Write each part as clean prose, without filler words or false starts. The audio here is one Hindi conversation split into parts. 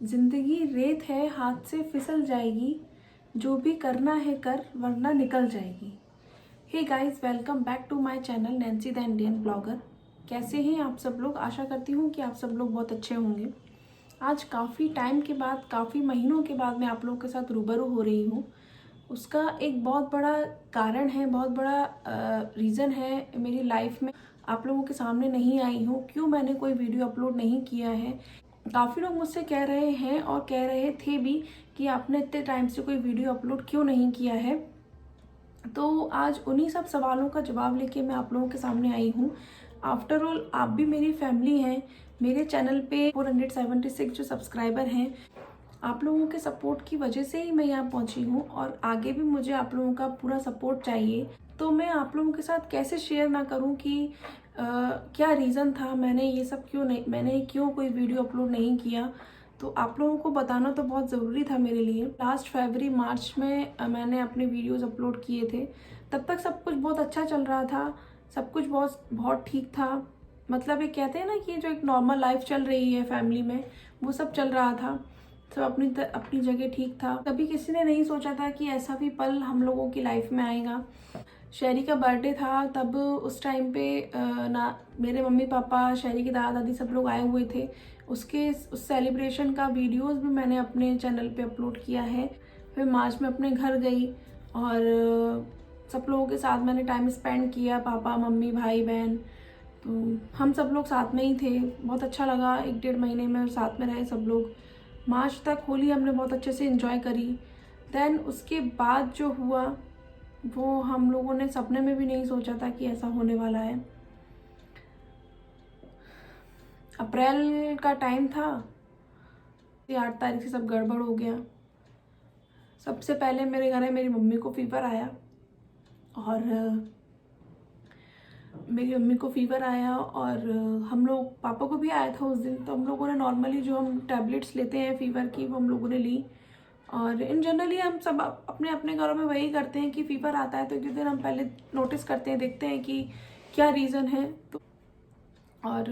जिंदगी रेत है हाथ से फिसल जाएगी, जो भी करना है कर वरना निकल जाएगी। Hey guys, welcome back to my channel Nancy the Indian blogger. कैसे हैं आप सब लोग? आशा करती हूँ कि आप सब लोग बहुत अच्छे होंगे। आज काफ़ी टाइम के बाद, काफ़ी महीनों के बाद मैं आप लोगों के साथ रूबरू हो रही हूँ। उसका एक बहुत बड़ा कारण है, बहुत बड़ा रीज़न है मेरी लाइफ में आप लोगों के सामने नहीं आई हूँ। क्यों मैंने कोई वीडियो अपलोड नहीं किया है। काफ़ी लोग मुझसे कह रहे हैं और कह रहे थे भी कि आपने इतने टाइम से कोई वीडियो अपलोड क्यों नहीं किया है। तो आज उन्हीं सब सवालों का जवाब लेके मैं आप लोगों के सामने आई हूँ। आफ्टर ऑल आप भी मेरी फैमिली हैं। मेरे चैनल पे 476 जो सब्सक्राइबर हैं, आप लोगों के सपोर्ट की वजह से ही मैं यहाँ पहुँची हूँ और आगे भी मुझे आप लोगों का पूरा सपोर्ट चाहिए। तो मैं आप लोगों के साथ कैसे शेयर ना करूँ कि क्या रीज़न था, मैंने क्यों कोई वीडियो अपलोड नहीं किया। तो आप लोगों को बताना तो बहुत ज़रूरी था मेरे लिए। लास्ट फरवरी मार्च में मैंने अपने वीडियोस अपलोड किए थे। तब तक सब कुछ बहुत अच्छा चल रहा था, सब कुछ बहुत बहुत ठीक था। मतलब ये कहते हैं ना कि जो एक नॉर्मल लाइफ चल रही है फैमिली में, वो सब चल रहा था। सब अपनी जगह ठीक था। कभी किसी ने नहीं सोचा था कि ऐसा भी पल हम लोगों की लाइफ में आएगा। शहरी का बर्थडे था, तब उस टाइम पे ना मेरे मम्मी पापा, शहरी के दादा दादी सब लोग आए हुए थे। उस सेलिब्रेशन का वीडियोस भी मैंने अपने चैनल पे अपलोड किया है। फिर मार्च में अपने घर गई और सब लोगों के साथ मैंने टाइम स्पेंड किया, पापा मम्मी भाई बहन। तो हम सब लोग साथ में ही थे, बहुत अच्छा लगा। 1-1.5 महीने में साथ में रहे सब लोग। मार्च तक होली हमने बहुत अच्छे से एंजॉय करी। देन उसके बाद जो हुआ वो हम लोगों ने सपने में भी नहीं सोचा था कि ऐसा होने वाला है। अप्रैल का टाइम था, 8 तारीख से सब गड़बड़ हो गया। सबसे पहले मेरे घर में मेरी मम्मी को फीवर आया और हम लोग, पापा को भी आया था उस दिन। तो हम लोगों ने नॉर्मली जो हम टैबलेट्स लेते हैं फीवर की, वो हम लोगों ने ली। और इन जनरली हम सब अपने अपने घरों में वही करते हैं कि फीवर आता है तो एक दिन हम पहले नोटिस करते हैं, देखते हैं कि क्या रीज़न है। तो और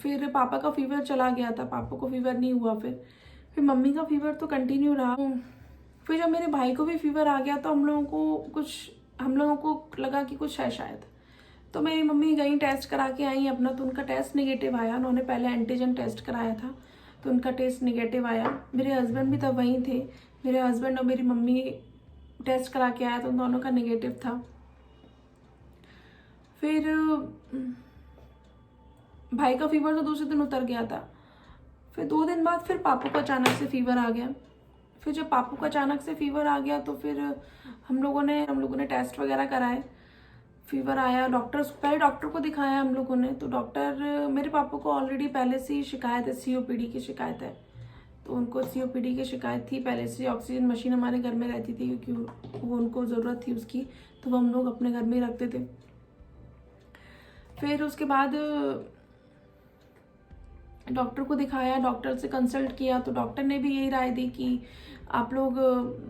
फिर पापा का फीवर चला गया था, पापा को फीवर नहीं हुआ। फिर मम्मी का फीवर तो कंटिन्यू रहा। फिर जब मेरे भाई को भी फीवर आ गया तो हम लोगों को लगा कि कुछ है शायद। तो मेरी मम्मी गई, टेस्ट करा के आई अपना। तो उनका टेस्ट निगेटिव आया। उन्होंने पहले एंटीजन टेस्ट कराया था तो उनका टेस्ट निगेटिव आया। मेरे हस्बैंड भी तब वहीं थे। मेरे हस्बैंड और मेरी मम्मी टेस्ट करा के आया तो उन दोनों का निगेटिव था। फिर भाई का फीवर तो दूसरे दिन उतर गया था। फिर 2 दिन बाद फिर पापू को अचानक से फीवर आ गया। फिर जब पापू को अचानक से फीवर आ गया तो फिर हम लोगों ने टेस्ट वगैरह कराए। फीवर आया, पहले डॉक्टर को दिखाया हम लोगों ने। तो डॉक्टर, मेरे पापा को ऑलरेडी पहले से ही शिकायत है, सीओपीडी की शिकायत है। तो उनको सीओपीडी की शिकायत थी पहले से। ऑक्सीजन मशीन हमारे घर में रहती थी क्योंकि वो उनको ज़रूरत थी उसकी, तो वो हम लोग अपने घर में ही रखते थे। फिर उसके बाद डॉक्टर को दिखाया, डॉक्टर से कंसल्ट किया तो डॉक्टर ने भी यही राय दी कि आप लोग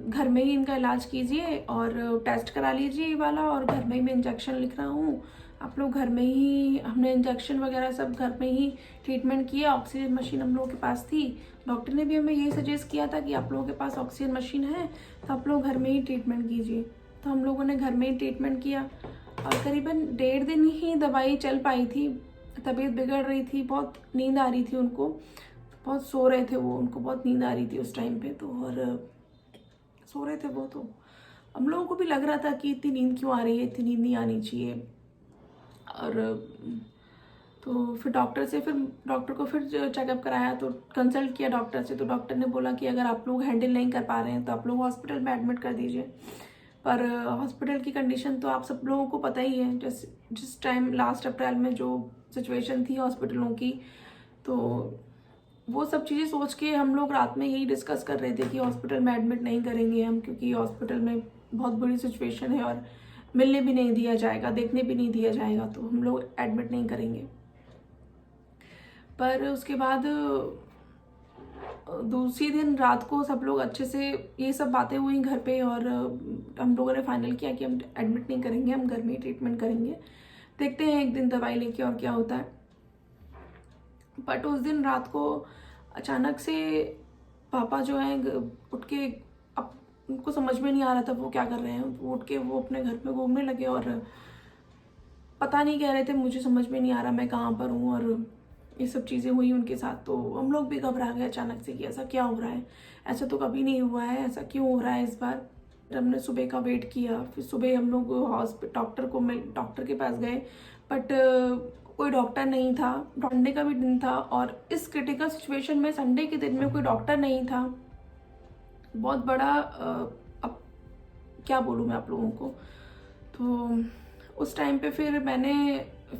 घर में ही इनका इलाज कीजिए और टेस्ट करा लीजिए ये वाला, और घर में ही मैं इंजेक्शन लिख रहा हूँ। आप लोग घर में ही, हमने इंजेक्शन वगैरह सब घर में ही ट्रीटमेंट किया। ऑक्सीजन मशीन हम लोगों के पास थी। डॉक्टर ने भी हमें यही सजेस्ट किया था कि आप लोगों के पास ऑक्सीजन मशीन है तो आप लोग घर में ही ट्रीटमेंट कीजिए। तो हम लोगों ने घर में ही ट्रीटमेंट किया और करीबन 1.5 दिन ही दवाई चल पाई थी। तबीयत बिगड़ रही थी, बहुत नींद आ रही थी उनको, बहुत सो रहे थे वो, उनको बहुत नींद आ रही थी उस टाइम पे। तो और सो रहे थे वो, तो हम लोगों को भी लग रहा था कि इतनी नींद क्यों आ रही है, इतनी नींद नहीं आनी चाहिए। और तो फिर डॉक्टर को फिर चेकअप कराया, तो कंसल्ट किया डॉक्टर से। तो डॉक्टर ने बोला कि अगर आप लोग हैंडल नहीं कर पा रहे हैं तो आप लोग हॉस्पिटल में एडमिट कर दीजिए। पर हॉस्पिटल की कंडीशन तो आप सब लोगों को पता ही है, जिस टाइम लास्ट अप्रैल में जो सिचुएशन थी हॉस्पिटलों की। तो वो सब चीज़ें सोच के हम लोग रात में यही डिस्कस कर रहे थे कि हॉस्पिटल में एडमिट नहीं करेंगे हम, क्योंकि हॉस्पिटल में बहुत बुरी सिचुएशन है और मिलने भी नहीं दिया जाएगा, देखने भी नहीं दिया जाएगा, तो हम लोग एडमिट नहीं करेंगे। पर उसके बाद दूसरी दिन रात को सब लोग अच्छे से, ये सब बातें हुई घर पे और हम लोगों ने फाइनल किया कि हम एडमिट नहीं करेंगे, हम घर में ही ट्रीटमेंट करेंगे। देखते हैं एक दिन दवाई लेके और क्या होता है। बट उस दिन रात को अचानक से पापा जो हैं उठ के, अब उनको समझ में नहीं आ रहा था वो क्या कर रहे हैं, वो उठ के वो अपने घर में घूमने लगे और पता नहीं कह रहे थे, मुझे समझ में नहीं आ रहा मैं कहाँ पर हूँ। और ये सब चीज़ें हुई उनके साथ, तो हम लोग भी घबरा गए अचानक से कि ऐसा क्या हो रहा है, ऐसा तो कभी नहीं हुआ है, ऐसा क्यों हो रहा है इस बार। हमने सुबह का वेट किया, फिर सुबह हम लोग डॉक्टर के पास गए, बट कोई डॉक्टर नहीं था। संडे का भी दिन था और इस क्रिटिकल सिचुएशन में संडे के दिन में कोई डॉक्टर नहीं था। बहुत बड़ा अब क्या बोलूँ मैं आप लोगों को। तो उस टाइम पे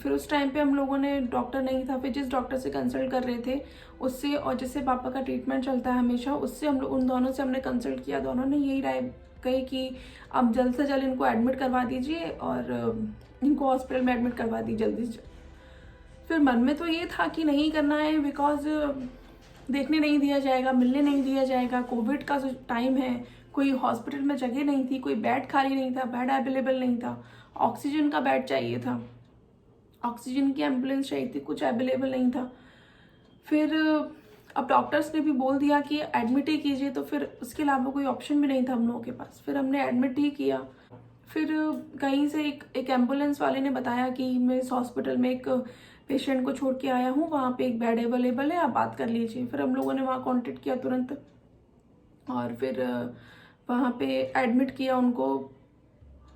उस टाइम पे हम लोगों ने, डॉक्टर नहीं था, फिर जिस डॉक्टर से कंसल्ट कर रहे थे उससे, और जिससे पापा का ट्रीटमेंट चलता है हमेशा, उससे हम लोग, उन दोनों से हमने कंसल्ट किया। दोनों ने यही राय कही कि अब जल्द से जल्द इनको एडमिट करवा दीजिए और इनको हॉस्पिटल में एडमिट करवा दीजिए जल्दी से। फिर मन में तो ये था कि नहीं करना है, बिकॉज देखने नहीं दिया जाएगा, मिलने नहीं दिया जाएगा, कोविड का जो टाइम है, कोई हॉस्पिटल में जगह नहीं थी, कोई बेड खाली नहीं था, बेड अवेलेबल नहीं था, ऑक्सीजन का बेड चाहिए था, ऑक्सीजन की एम्बुलेंस चाहिए थी, कुछ अवेलेबल नहीं था। फिर अब डॉक्टर्स ने भी बोल दिया कि एडमिट ही कीजिए, तो फिर उसके अलावा कोई ऑप्शन भी नहीं था हम लोगों के पास। फिर हमने एडमिट ही किया। फिर कहीं से एक एम्बुलेंस वाले ने बताया कि मैं इस हॉस्पिटल में एक पेशेंट को छोड़ के आया हूँ, वहाँ पे एक बेड अवेलेबल है, आप बात कर लीजिए। फिर हम लोगों ने वहाँ कॉन्टेक्ट किया तुरंत और फिर वहाँ पे एडमिट किया उनको।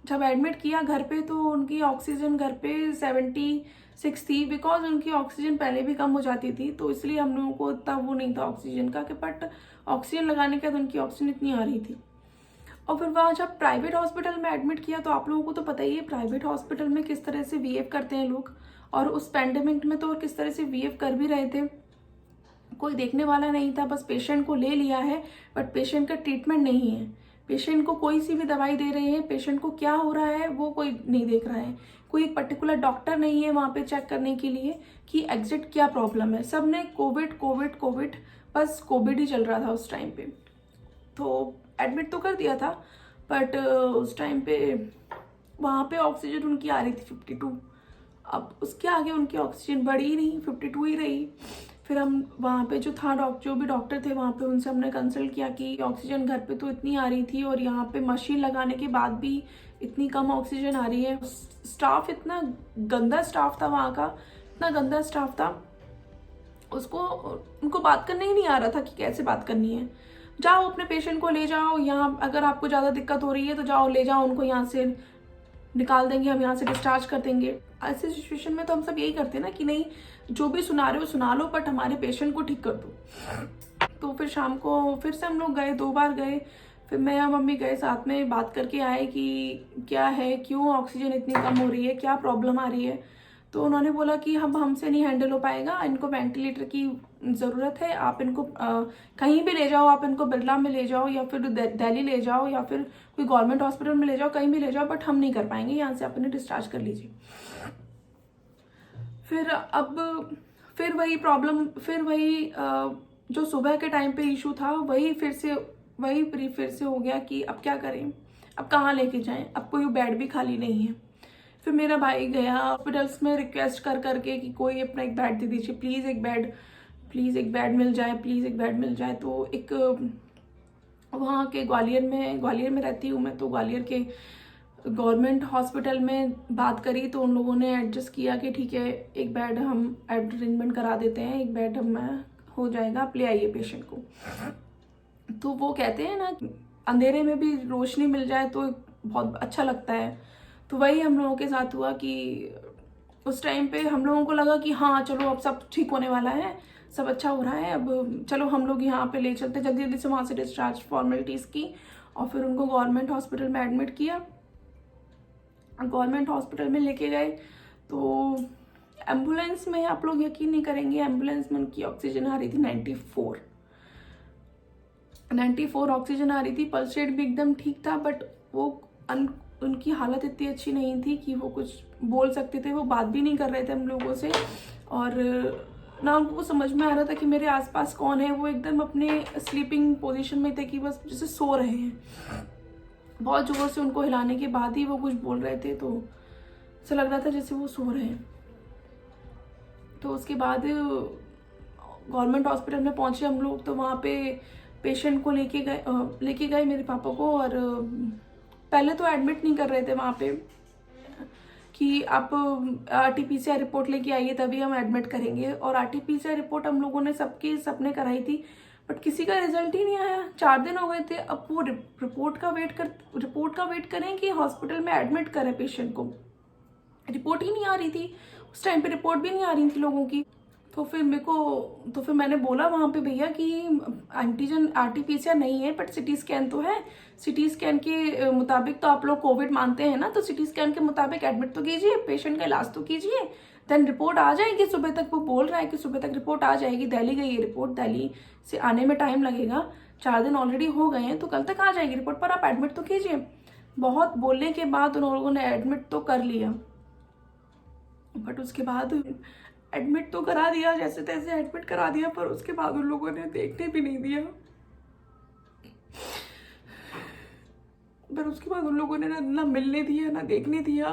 जब एडमिट किया घर पे, तो उनकी ऑक्सीजन घर पे 76 थी, बिकॉज उनकी ऑक्सीजन पहले भी कम हो जाती थी, तो इसलिए हम लोगों को इतना वो नहीं था ऑक्सीजन का, कि बट ऑक्सीजन लगाने के बाद उनकी ऑक्सीजन इतनी आ रही थी। और फिर वहाँ जब प्राइवेट हॉस्पिटल में एडमिट किया, तो आप लोगों को तो पता ही है प्राइवेट हॉस्पिटल में किस तरह से बिहेव करते हैं लोग, और उस पैंडेमिक में तो किस तरह से बिहेव कर भी रहे थे। कोई देखने वाला नहीं था, बस पेशेंट को ले लिया है, बट पेशेंट का ट्रीटमेंट नहीं है। पेशेंट को कोई सी भी दवाई दे रहे हैं, पेशेंट को क्या हो रहा है वो कोई नहीं देख रहा है। कोई एक पर्टिकुलर डॉक्टर नहीं है वहाँ पे चेक करने के लिए कि एग्जैक्ट क्या प्रॉब्लम है। सब ने कोविड कोविड कोविड, बस कोविड ही चल रहा था उस टाइम पे। तो एडमिट तो कर दिया था, बट उस टाइम पे वहाँ पे ऑक्सीजन उनकी आ रही थी 52। अब उसके आगे उनकी ऑक्सीजन बढ़ी ही नहीं, 52 ही रही। फिर हम वहाँ पे जो भी डॉक्टर थे वहाँ पे, उनसे हमने कंसल्ट किया कि ऑक्सीजन घर पे तो इतनी आ रही थी और यहाँ पे मशीन लगाने के बाद भी इतनी कम ऑक्सीजन आ रही है। स्टाफ इतना गंदा स्टाफ था वहाँ का, इतना गंदा स्टाफ था, उनको बात करने ही नहीं आ रहा था कि कैसे बात करनी है। जाओ अपने पेशेंट को ले जाओ, यहाँ अगर आपको ज़्यादा दिक्कत हो रही है तो जाओ ले जाओ उनको, यहाँ से निकाल देंगे, हम यहाँ से डिस्चार्ज कर देंगे। ऐसे सिचुएशन में तो हम सब यही करते हैं ना कि नहीं, जो भी सुना रहे हो सुना लो, बट हमारे पेशेंट को ठीक कर दो। तो फिर शाम को फिर से हम लोग गए, 2 बार गए। फिर मैं और मम्मी गए साथ में, बात करके आए कि क्या है, क्यों ऑक्सीजन इतनी कम हो रही है, क्या प्रॉब्लम आ रही है। तो उन्होंने बोला कि हमसे नहीं हैंडल हो पाएगा, इनको वेंटिलेटर की ज़रूरत है, आप इनको कहीं भी ले जाओ, आप इनको बिरला में ले जाओ या फिर दिल्ली ले जाओ या फिर कोई गवर्नमेंट हॉस्पिटल में ले जाओ, कहीं भी ले जाओ, बट हम नहीं कर पाएंगे, यहाँ से आप इन्हें डिस्चार्ज कर लीजिए। फिर वही प्रॉब्लम, फिर वही जो सुबह के टाइम पे इशू था, वही फिर से हो गया कि अब क्या करें, अब कहाँ लेके जाएं, अब कोई बेड भी खाली नहीं है। फिर मेरा भाई गया हॉस्पिटल्स में रिक्वेस्ट कर करके कि कोई अपना एक बेड दे दीजिए, प्लीज़ एक बेड मिल जाए, प्लीज़ एक बेड मिल जाए। तो एक वहाँ के ग्वालियर में रहती हूँ मैं, तो ग्वालियर के गवर्नमेंट हॉस्पिटल में बात करी, तो उन लोगों ने एडजस्ट किया कि ठीक है, एक बेड हम अरेंजमेंट करा देते हैं, एक बेड हम हो जाएगा, आप ले आइए पेशेंट को। तो वो कहते हैं ना, अंधेरे में भी रोशनी मिल जाए तो बहुत अच्छा लगता है। तो वही हम लोगों के साथ हुआ कि उस टाइम पे हम लोगों को लगा कि हाँ चलो अब सब ठीक होने वाला है, सब अच्छा हो रहा है, अब चलो हम लोग यहाँ पे ले चलते, जल्दी जल्दी से वहाँ से डिस्चार्ज फॉर्मेलिटीज़ की और फिर उनको गवर्नमेंट हॉस्पिटल में एडमिट किया। गवर्नमेंट हॉस्पिटल में लेके गए, तो एम्बुलेंस में आप लोग यकीन नहीं करेंगे, एम्बुलेंस में उनकी ऑक्सीजन आ रही थी 94 ऑक्सीजन आ रही थी। पल्स रेट भी एकदम ठीक था, बट वो उनकी हालत इतनी अच्छी नहीं थी कि वो कुछ बोल सकते थे, वो बात भी नहीं कर रहे थे हम लोगों से, और ना उनको समझ में आ रहा था कि मेरे आसपास कौन है। वो एकदम अपने स्लीपिंग पोजीशन में थे कि बस जैसे सो रहे हैं। बहुत जोर से उनको हिलाने के बाद ही वो कुछ बोल रहे थे, तो ऐसा लग रहा था जैसे वो सो रहे हैं। तो उसके बाद गवर्नमेंट हॉस्पिटल में पहुंचे हम लोग, तो वहाँ पे पेशेंट को लेके गए मेरे पापा को। और पहले तो एडमिट नहीं कर रहे थे वहाँ पे कि आप RT-PCR रिपोर्ट लेके आइए तभी हम एडमिट करेंगे। और RT-PCR रिपोर्ट हम लोगों ने सबने कराई थी, बट किसी का रिजल्ट ही नहीं आया। 4 दिन हो गए थे। अब वो रिपोर्ट का वेट करें कि हॉस्पिटल में एडमिट करें पेशेंट को। रिपोर्ट ही नहीं आ रही थी, उस टाइम पे रिपोर्ट भी नहीं आ रही थी लोगों की। तो फिर मैंने बोला वहाँ पे, भैया कि एंटीजन RT-PCR नहीं है बट CT स्कैन तो है। CT स्कैन के मुताबिक तो आप लोग कोविड मानते हैं ना, तो CT स्कैन के मुताबिक एडमिट तो कीजिए, पेशेंट का इलाज तो कीजिए, देन रिपोर्ट आ जाएगी सुबह तक। वो बोल रहा है कि सुबह तक रिपोर्ट आ जाएगी। दिल्ली गई है रिपोर्ट, दिल्ली से आने में टाइम लगेगा, 4 दिन ऑलरेडी हो गए हैं, तो कल तक आ जाएगी रिपोर्ट, पर आप एडमिट तो कीजिए। बहुत बोलने के बाद उन लोगों ने एडमिट तो कर लिया, बट उसके बाद एडमिट तो करा दिया, जैसे तैसे एडमिट करा दिया, पर उसके बाद उन लोगों ने देखने भी नहीं दिया। पर उसके बाद उन लोगों ने ना मिलने दिया, ना देखने दिया,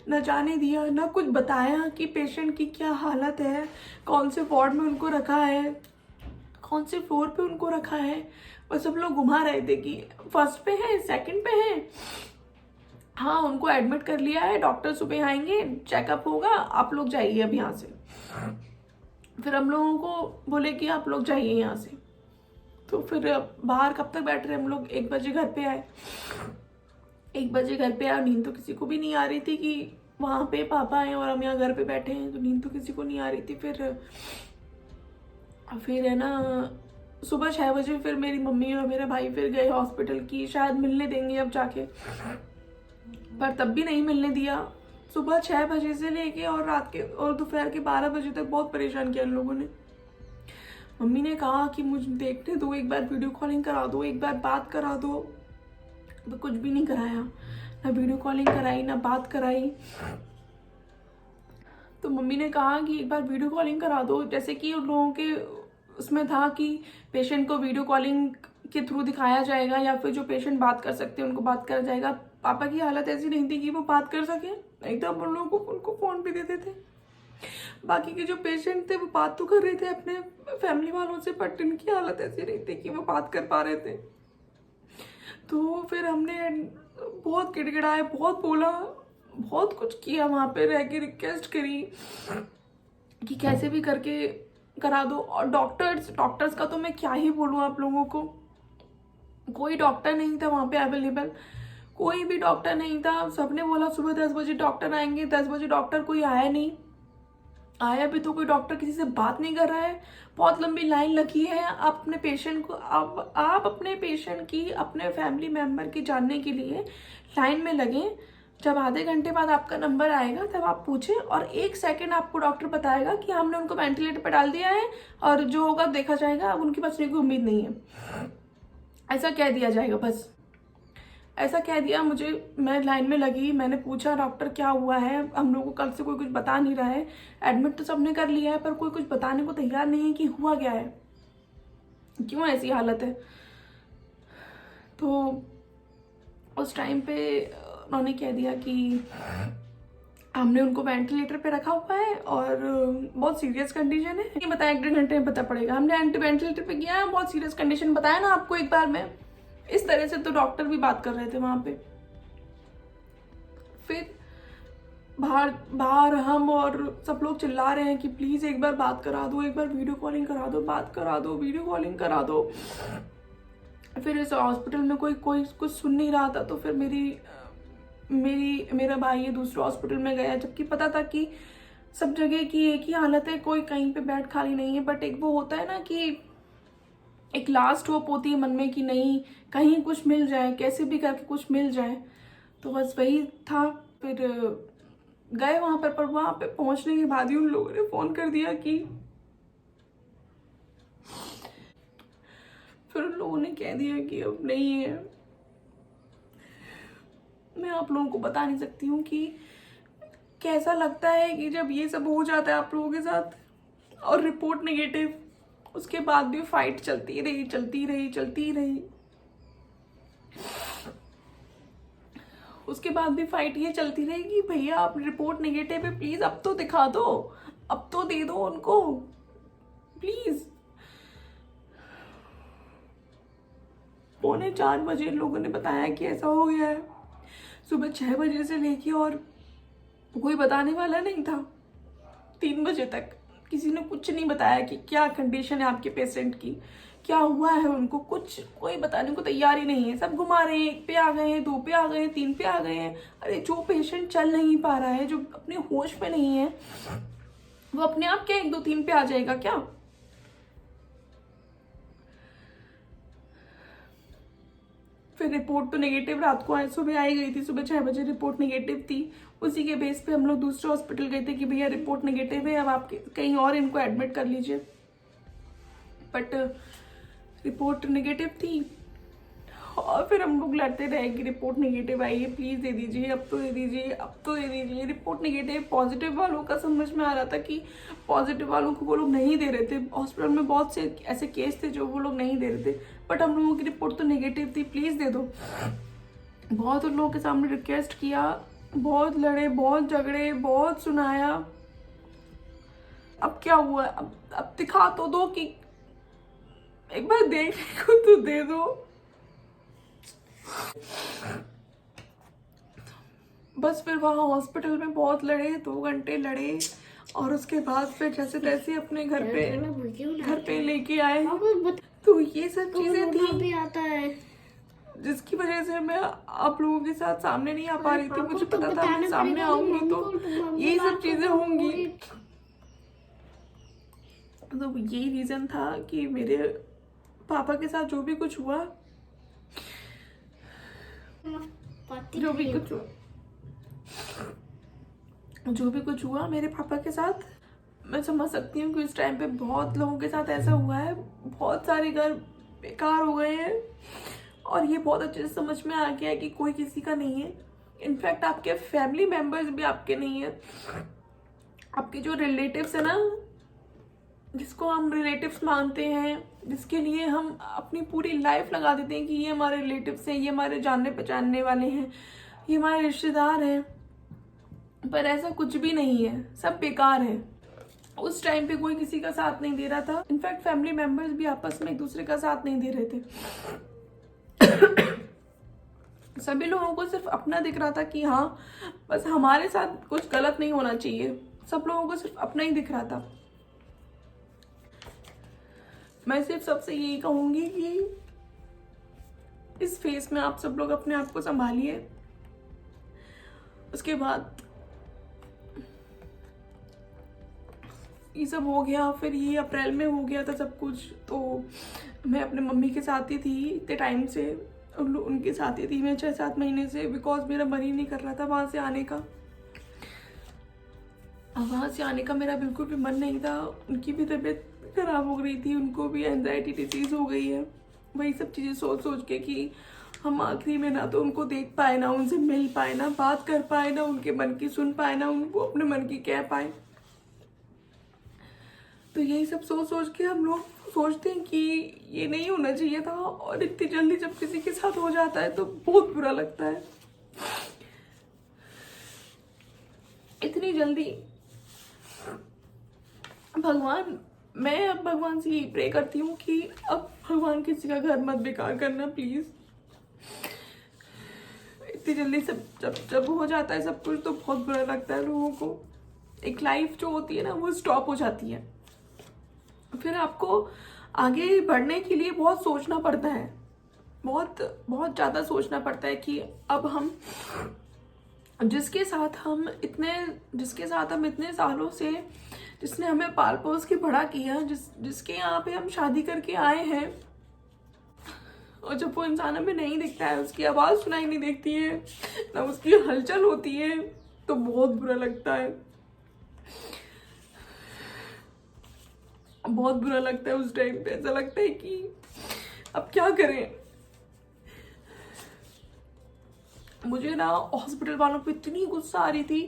ना जाने दिया, ना कुछ बताया कि पेशेंट की क्या हालत है, कौन से वार्ड में उनको रखा है, कौन से फ्लोर पे उनको रखा है। बस सब लोग घुमा रहे थे कि फर्स्ट पे है, सेकंड पे है, हाँ उनको एडमिट कर लिया है, डॉक्टर सुबह आएंगे, चेकअप होगा, आप लोग जाइए अब यहाँ से। फिर हम लोगों को बोले कि आप लोग जाइए यहाँ से। तो फिर बाहर कब तक बैठ रहे हम लोग। 1 बजे घर पे आए। 1 बजे घर पे आए, नींद तो किसी को भी नहीं आ रही थी कि वहाँ पे पापा हैं और हम यहाँ घर पे बैठे हैं, तो नींद तो किसी को नहीं आ रही थी। फिर है ना, सुबह 6 बजे फिर मेरी मम्मी और मेरा भाई फिर गए हॉस्पिटल की शायद मिलने देंगे अब जाके, पर तब भी नहीं मिलने दिया। सुबह 6 बजे से लेके और रात के और दोपहर के 12 बजे तक बहुत परेशान किया इन लोगों ने। मम्मी ने कहा कि मुझे देखने दो, एक बार वीडियो कॉलिंग करा दो, एक बार बात करा दो, तो कुछ भी नहीं कराया, ना वीडियो कॉलिंग कराई ना बात कराई। तो मम्मी ने कहा कि एक बार वीडियो कॉलिंग करा दो, जैसे कि उन लोगों के उसमें था कि पेशेंट को वीडियो कॉलिंग के थ्रू दिखाया जाएगा या फिर जो पेशेंट बात कर सकते हैं उनको बात करा जाएगा। पापा की हालत ऐसी नहीं थी कि वो बात कर सके, नहीं तो हम उन लोगों को उनको फोन भी देते थे। बाकी के जो पेशेंट थे वो बात तो कर रहे थे अपने फैमिली वालों से, बट इनकी हालत ऐसी नहीं थी कि वो बात कर पा रहे थे। तो फिर हमने बहुत गिड़गिड़ाए, बहुत बोला, बहुत कुछ किया, वहाँ पे रह के रिक्वेस्ट करी कि कैसे भी करके करा दो। और डॉक्टर्स का तो मैं क्या ही बोलूँ आप लोगों को, कोई डॉक्टर नहीं था वहाँ पे अवेलेबल, कोई भी डॉक्टर नहीं था। सबने बोला सुबह 10 बजे डॉक्टर आएंगे, 10 बजे डॉक्टर कोई आया नहीं। आया भी तो कोई डॉक्टर किसी से बात नहीं कर रहा है, बहुत लंबी लाइन लगी है। आप अपने पेशेंट को आप अपने पेशेंट की, अपने फैमिली मेम्बर की जानने के लिए लाइन में लगे। जब आधे घंटे बाद आपका नंबर आएगा तब आप पूछें, और 1 सेकंड आपको डॉक्टर बताएगा कि हमने उनको वेंटिलेटर पर डाल दिया है और जो होगा देखा जाएगा, अब उनकी बचने की उम्मीद नहीं है, ऐसा कह दिया जाएगा। बस ऐसा कह दिया मुझे। मैं लाइन में लगी, मैंने पूछा डॉक्टर क्या हुआ है, हम लोगों को कल से कोई कुछ बता नहीं रहा है, एडमिट तो सबने कर लिया है पर कोई कुछ बताने को तैयार नहीं है कि हुआ क्या है, क्यों ऐसी हालत है। तो उस टाइम पे उन्होंने कह दिया कि हमने उनको वेंटिलेटर पे रखा हुआ है और बहुत सीरियस कंडीशन है। नहीं बताया, 1 डेढ़ घंटे में पता पड़ेगा। हमने वेंटिलेटर पे गया, बहुत सीरियस कंडीशन बताया ना आपको एक बार में। इस तरह से तो डॉक्टर भी बात कर रहे थे वहां पे। फिर बाहर हम और सब लोग चिल्ला रहे हैं कि प्लीज एक बार बात करा दो, एक बार वीडियो कॉलिंग करा दो, बात करा दो, वीडियो कॉलिंग करा दो। फिर इस हॉस्पिटल में कोई कुछ सुन नहीं रहा था, तो फिर मेरा भाई ये दूसरे हॉस्पिटल में गया, जबकि पता था कि सब जगह की एक ही हालत है, कोई कहीं पे बेड खाली नहीं है। बट एक वो होता है ना कि एक लास्ट होप होती है मन में कि नहीं, कहीं कुछ मिल जाए, कैसे भी करके कुछ मिल जाए। तो बस वही था। फिर गए वहां पर वहां पे पहुंचने के बाद ही उन लोगों ने फोन कर दिया कि, फिर उन लोगों ने कह दिया कि अब नहीं है। मैं आप लोगों को बता नहीं सकती हूँ कि कैसा लगता है कि जब ये सब हो जाता है आप लोगों के साथ और रिपोर्ट नेगेटिव, उसके बाद भी फाइट चलती रही। उसके बाद भी फाइट ये चलती रही कि भैया आप रिपोर्ट नेगेटिव है, प्लीज अब तो दिखा दो, अब तो दे दो उनको, प्लीज। 3:45 इन लोगों ने बताया कि ऐसा हो गया है। सुबह 6 बजे से लेके और कोई बताने वाला नहीं था। 3 बजे तक किसी ने कुछ नहीं बताया कि क्या कंडीशन है आपके पेशेंट की, क्या हुआ है उनको, कुछ कोई बताने को तैयार ही नहीं है। सब घुमा रहे हैं, 1 पे आ गए हैं, 2 पे आ गए हैं, 3 पे आ गए हैं। अरे जो पेशेंट चल नहीं पा रहा है, जो अपने होश पे नहीं है, वो अपने आप क्या 1 2 3 पे आ जाएगा क्या? फिर रिपोर्ट तो नेगेटिव रात को आज सुबह आई गई थी, सुबह 6 बजे रिपोर्ट नेगेटिव थी। उसी के बेस पे हम लोग दूसरे हॉस्पिटल गए थे कि भैया रिपोर्ट नेगेटिव है, अब आप कहीं और इनको एडमिट कर लीजिए। बट रिपोर्ट नेगेटिव थी और फिर हम लोग लड़ते रहे कि रिपोर्ट नेगेटिव आई है, प्लीज़ दे दीजिए, अब तो दे दीजिए, अब तो दे दीजिए। रिपोर्ट नेगेटिव पॉजिटिव वालों का समझ में आ रहा था कि पॉजिटिव वालों को वो लोग नहीं दे रहे थे। हॉस्पिटल में बहुत से ऐसे केस थे जो वो लोग नहीं दे रहे थे, बट हम लोगों की रिपोर्ट तो नेगेटिव थी, प्लीज़ दे दो। बहुत उन लोगों के सामने रिक्वेस्ट किया, बहुत लड़े, बहुत झगड़े, बहुत सुनाया। अब क्या हुआ? अब दिखा तो दो कि एक बार देखने को तो दे दो। बस फिर वहाँ हॉस्पिटल में बहुत लड़े, 2 घंटे लड़े और उसके बाद फिर जैसे तैसे अपने घर पे लेके आए। तो ये सब चीजें थी आता है जिसकी वजह से मैं आप लोगों के साथ सामने नहीं आ पा रही थी। मुझे पता था मैं सामने आऊंगी तो यही सब चीजें होंगी। तो यही रीजन था कि मेरे पापा के साथ जो भी कुछ हुआ, जो भी कुछ हुआ मेरे पापा के साथ, मैं समझ सकती हूँ कि इस टाइम पे बहुत लोगों के साथ ऐसा हुआ है। बहुत सारे घर बेकार हो गए हैं और ये बहुत अच्छे से समझ में आ गया है कि कोई किसी का नहीं है। इनफैक्ट आपके फैमिली मेंबर्स भी आपके नहीं है। आपके जो रिलेटिव्स है ना, जिसको हम रिलेटिव्स मानते हैं, जिसके लिए हम अपनी पूरी लाइफ लगा देते हैं कि ये हमारे रिलेटिव्स हैं, ये हमारे जानने पहचानने वाले हैं, ये हमारे रिश्तेदार हैं, पर ऐसा कुछ भी नहीं है, सब बेकार है। उस टाइम पे कोई किसी का साथ नहीं दे रहा था। इनफैक्ट फैमिली मेंबर्स भी आपस में एक दूसरे का साथ नहीं दे रहे थे। सभी लोगों को सिर्फ अपना दिख रहा था कि हाँ बस हमारे साथ कुछ गलत नहीं होना चाहिए। सब लोगों को सिर्फ अपना ही दिख रहा था। मैं सिर्फ सबसे यही कहूंगी कि इस फेस में आप सब लोग अपने आप को संभालिए। उसके बाद ये सब हो गया, फिर ये अप्रैल में हो गया था सब कुछ। तो मैं अपने मम्मी के साथ ही थी इतने टाइम से, उनके साथ ही थी मैं 6-7 महीने से, बिकॉज मेरा मन ही नहीं कर रहा था वहाँ से आने का। वहाँ से आने का मेरा बिल्कुल भी मन नहीं था। उनकी भी तबीयत खराब हो रही थी, उनको भी एंजाइटी डिजीज हो गई है। वही सब चीज़ें सोच सोच के कि हम आखिरी में ना तो उनको देख पाए, ना उनसे मिल पाए, ना बात कर पाए, ना उनके मन की सुन पाए, ना उनको अपने मन की कह पाए। तो यही सब सोच सोच के हम लोग सोचते हैं कि ये नहीं होना चाहिए था। और इतनी जल्दी जब किसी के साथ हो जाता है तो बहुत बुरा लगता है। इतनी जल्दी भगवान, मैं अब भगवान से यही प्रे करती हूँ कि अब भगवान किसी का घर मत बेकार करना प्लीज। इतनी जल्दी सब जब हो जाता है सब कुछ तो बहुत बुरा लगता है लोगों को। एक लाइफ जो होती है ना वो स्टॉप हो जाती है। फिर आपको आगे बढ़ने के लिए बहुत सोचना पड़ता है, बहुत बहुत ज़्यादा सोचना पड़ता है कि अब हम जिसके साथ हम इतने सालों से, जिसने हमें पाल पोस के बड़ा किया, जिसके यहाँ पे हम शादी करके आए हैं, और जब वो इंसान हमें नहीं दिखता है, उसकी आवाज़ सुनाई नहीं देती है, ना उसकी हलचल होती है, तो बहुत बुरा लगता है। बहुत बुरा लगता है उस टाइम पे। ऐसा लगता है कि अब क्या करें। मुझे ना हॉस्पिटल वालों पे इतनी गुस्सा आ रही थी,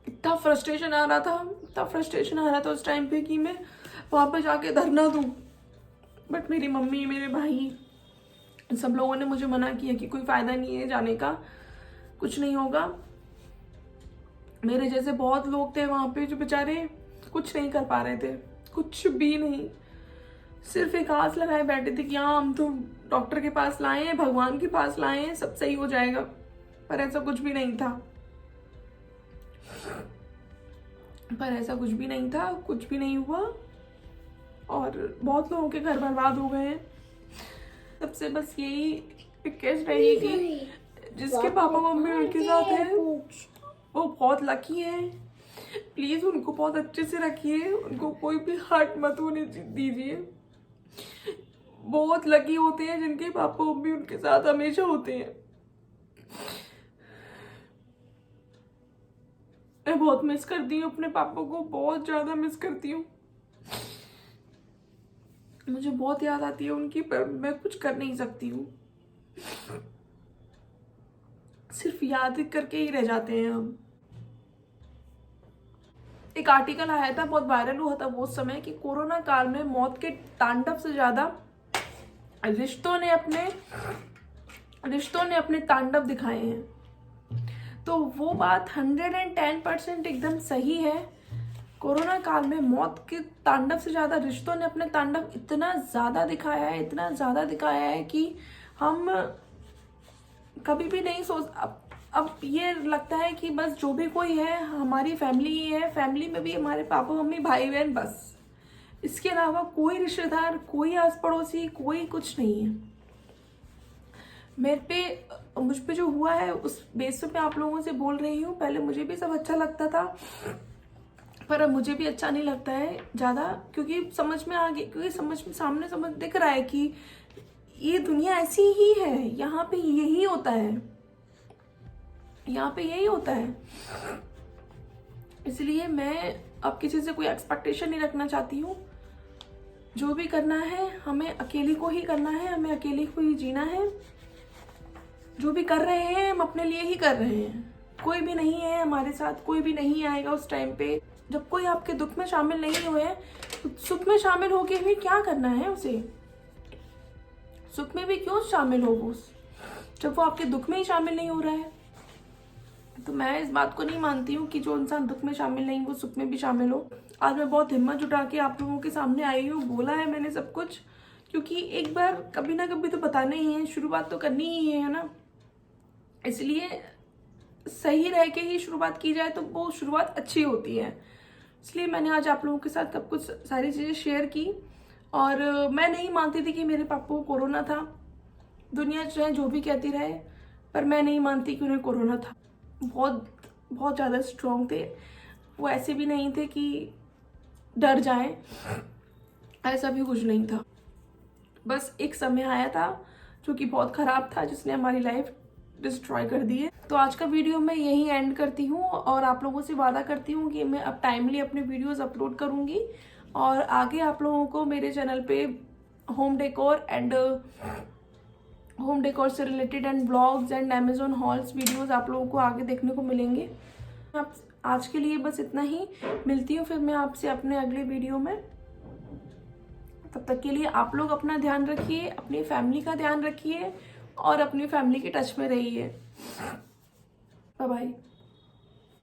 इतना फ्रस्ट्रेशन आ रहा था उस टाइम पे कि मैं वहाँ पे जाके धरना दूँ। बट मेरी मम्मी, मेरे भाई, सब लोगों ने मुझे मना किया कि कोई फ़ायदा नहीं है जाने का, कुछ नहीं होगा। मेरे जैसे बहुत लोग थे वहाँ पे जो बेचारे कुछ नहीं कर पा रहे थे, कुछ भी नहीं। सिर्फ एक आस लगाए बैठे थे कि हाँ हम तो डॉक्टर के पास लाए हैं, भगवान के पास लाए हैं, सब सही हो जाएगा। पर ऐसा कुछ भी नहीं था। कुछ भी नहीं हुआ और बहुत लोगों के घर बर्बाद हो गए हैं। सबसे बस यही रिक्वेस्ट रहेगी कि जिसके पापा मम्मी उनके साथ हैं वो बहुत लकी है। प्लीज उनको बहुत अच्छे से रखिए, उनको कोई भी हर्ट मत होने दीजिए। बहुत लकी होते हैं जिनके पापा मम्मी उनके साथ हमेशा होते हैं। मैं बहुत मिस करती हूँ अपने पापा को, बहुत ज्यादा मिस करती हूँ। मुझे बहुत याद आती है उनकी, पर मैं कुछ कर नहीं सकती हूँ। सिर्फ याद करके ही रह जाते हैं हम। एक आर्टिकल आया था, बहुत वायरल हुआ था वो समय कि कोरोना काल में मौत के तांडव से ज्यादा रिश्तों ने अपने तांडव दिखाए हैं। तो वो बात 110% एकदम सही है। कोरोना काल में मौत के तांडव से ज्यादा रिश्तों ने अपने तांडव इतना ज्यादा दिखाया है कि हम कभी भी नहीं सोच। अब ये लगता है कि बस जो भी कोई है हमारी फैमिली ही है। फैमिली में भी हमारे पापा मम्मी भाई बहन, बस। इसके अलावा कोई रिश्तेदार, कोई आस पड़ोसी, कोई कुछ नहीं है। मुझ पे जो हुआ है उस बेस पे मैं आप लोगों से बोल रही हूँ। पहले मुझे भी सब अच्छा लगता था, पर अब मुझे भी अच्छा नहीं लगता है ज़्यादा, क्योंकि समझ में आ गया, क्योंकि समझ दिख रहा है कि ये दुनिया ऐसी ही है। यहाँ पे यही होता है। इसलिए मैं अब किसी से कोई एक्सपेक्टेशन नहीं रखना चाहती हूँ। जो भी करना है हमें अकेले को ही करना है, हमें अकेले को ही जीना है। जो भी कर रहे हैं हम अपने लिए ही कर रहे हैं। कोई भी नहीं है हमारे साथ, कोई भी नहीं आएगा उस टाइम पे। जब कोई आपके दुख में शामिल नहीं हुए तो सुख में शामिल होके भी क्या करना है उसे? सुख में भी क्यों शामिल हो वो, जब वो आपके दुख में ही शामिल नहीं हो रहा है? तो मैं इस बात को नहीं मानती हूँ कि जो इंसान दुख में शामिल नहीं वो सुख में भी शामिल हो। आज मैं बहुत हिम्मत जुटा के आप लोगों के सामने आई हूँ, बोला है मैंने सब कुछ, क्योंकि एक बार कभी ना कभी तो बताना ही है, शुरुआत तो करनी ही है ना। इसलिए सही रह के ही शुरुआत की जाए तो वो शुरुआत अच्छी होती है। इसलिए मैंने आज आप लोगों के साथ सब कुछ सारी चीज़ें शेयर की। और मैं नहीं मानती थी कि मेरे पापा को कोरोना था। दुनिया चाहे जो भी कहती रहे, पर मैं नहीं मानती कि उन्हें कोरोना था। बहुत ज़्यादा स्ट्रॉन्ग थे वो, ऐसे भी नहीं थे कि डर जाएं, ऐसा भी कुछ नहीं था। बस एक समय आया था जो कि बहुत ख़राब था, जिसने हमारी लाइफ डिस्ट्रॉय कर दी है। तो आज का वीडियो मैं यहीं एंड करती हूँ और आप लोगों से वादा करती हूँ कि मैं अब टाइमली अपने वीडियोस अपलोड करूँगी और आगे आप लोगों को मेरे चैनल पे होम डेकोर से related and blogs and Amazon halls videos आप लोगों को आगे देखने को मिलेंगे। आप आज के लिए बस इतना ही, मिलती हूँ फिर मैं आपसे अपने अगले वीडियो में। तब तक के लिए आप लोग अपना ध्यान रखिए, अपनी फैमिली का ध्यान रखिए और अपनी फैमिली के टच में रहिए। Bye bye.